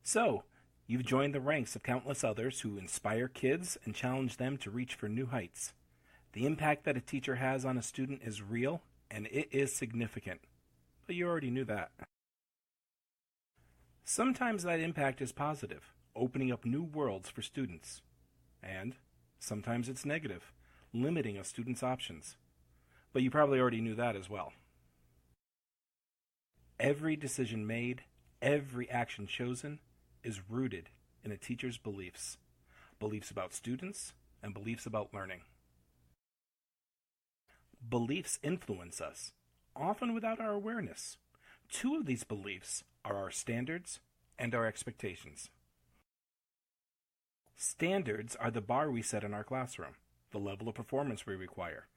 So, you've joined the ranks of countless others who inspire kids and challenge them to reach for new heights. The impact that a teacher has on a student is real, and it is significant. But you already knew that. Sometimes that impact is positive, opening up new worlds for students. And sometimes it's negative, limiting a student's options. But you probably already knew that as well. Every decision made, every action chosen, is rooted in a teacher's beliefs. Beliefs about students and beliefs about learning. Beliefs influence us, often without our awareness. Two of these beliefs are our standards and our expectations. Standards are the bar we set in our classroom, the level of performance we require.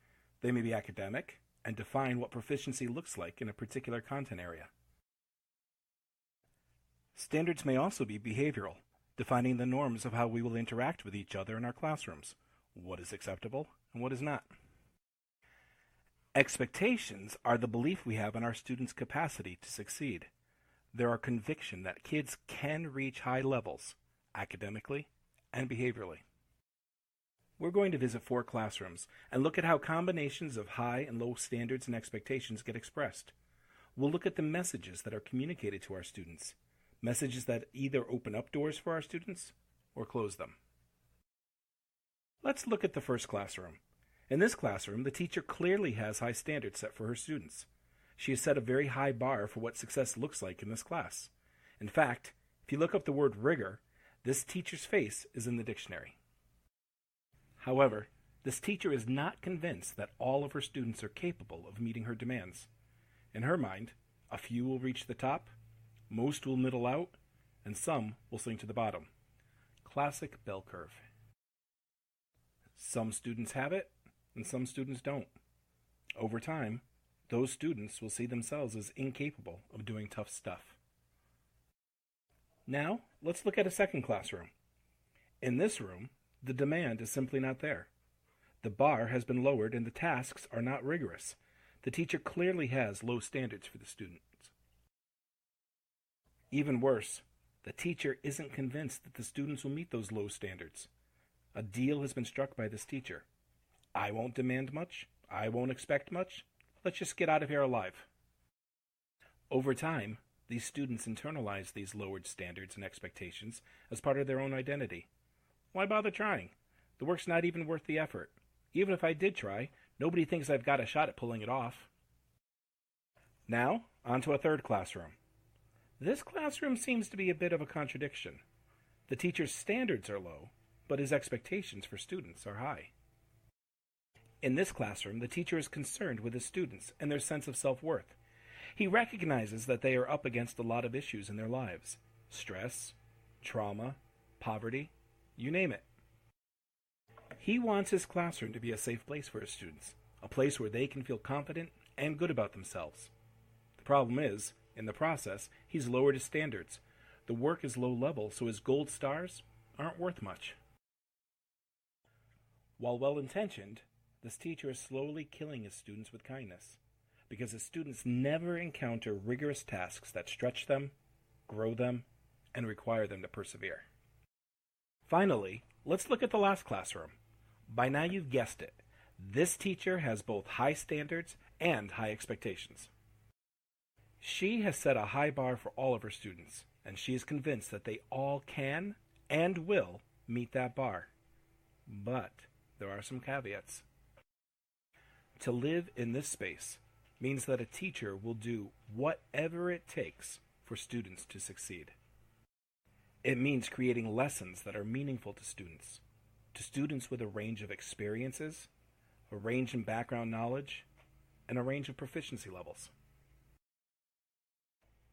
They may be academic and define what proficiency looks like in a particular content area. Standards may also be behavioral, defining the norms of how we will interact with each other in our classrooms, what is acceptable and what is not. Expectations are the belief we have in our students' capacity to succeed. They're our conviction that kids can reach high levels, academically and behaviorally. We're going to visit 4 classrooms and look at how combinations of high and low standards and expectations get expressed. We'll look at the messages that are communicated to our students, messages that either open up doors for our students or close them. Let's look at the first classroom. In this classroom, the teacher clearly has high standards set for her students. She has set a very high bar for what success looks like in this class. In fact, if you look up the word rigor, this teacher's face is in the dictionary. However, this teacher is not convinced that all of her students are capable of meeting her demands. In her mind, a few will reach the top, most will middle out, and some will sink to the bottom. Classic bell curve. Some students have it, and some students don't. Over time, those students will see themselves as incapable of doing tough stuff. Now, let's look at a second classroom. In this room, the demand is simply not there. The bar has been lowered and the tasks are not rigorous. The teacher clearly has low standards for the students. Even worse, the teacher isn't convinced that the students will meet those low standards. A deal has been struck by this teacher. I won't demand much. I won't expect much. Let's just get out of here alive. Over time, these students internalize these lowered standards and expectations as part of their own identity. Why bother trying? The work's not even worth the effort. Even if I did try, nobody thinks I've got a shot at pulling it off. Now, on to a third classroom. This classroom seems to be a bit of a contradiction. The teacher's standards are low, but his expectations for students are high. In this classroom, the teacher is concerned with his students and their sense of self-worth. He recognizes that they are up against a lot of issues in their lives. Stress, trauma, poverty, you name it. He wants his classroom to be a safe place for his students, a place where they can feel confident and good about themselves. The problem is, in the process, he's lowered his standards. The work is low level, so his gold stars aren't worth much. While well-intentioned, this teacher is slowly killing his students with kindness, because his students never encounter rigorous tasks that stretch them, grow them, and require them to persevere. Finally, let's look at the last classroom. By now you've guessed it. This teacher has both high standards and high expectations. She has set a high bar for all of her students, and she is convinced that they all can and will meet that bar. But there are some caveats. To live in this space means that a teacher will do whatever it takes for students to succeed. It means creating lessons that are meaningful to students with a range of experiences, a range in background knowledge, and a range of proficiency levels.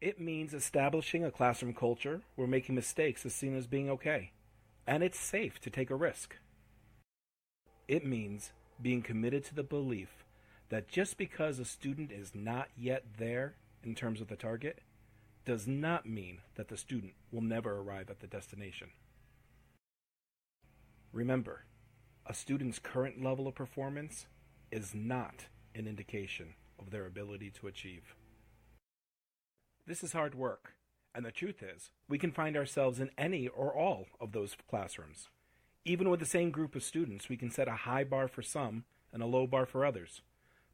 It means establishing a classroom culture where making mistakes is seen as being okay, and it's safe to take a risk. It means being committed to the belief that just because a student is not yet there in terms of the target, does not mean that the student will never arrive at the destination. Remember, a student's current level of performance is not an indication of their ability to achieve. This is hard work, And the truth is, we can find ourselves in any or all of those classrooms. Even with the same group of students, we can set a high bar for some and a low bar for others.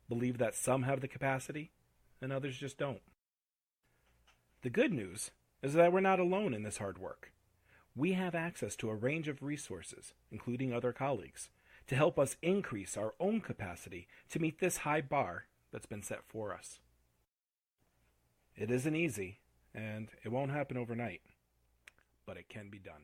Believe that some have the capacity and others just don't. The good news is that we're not alone in this hard work. We have access to a range of resources, including other colleagues, to help us increase our own capacity to meet this high bar that's been set for us. It isn't easy, and it won't happen overnight, but it can be done.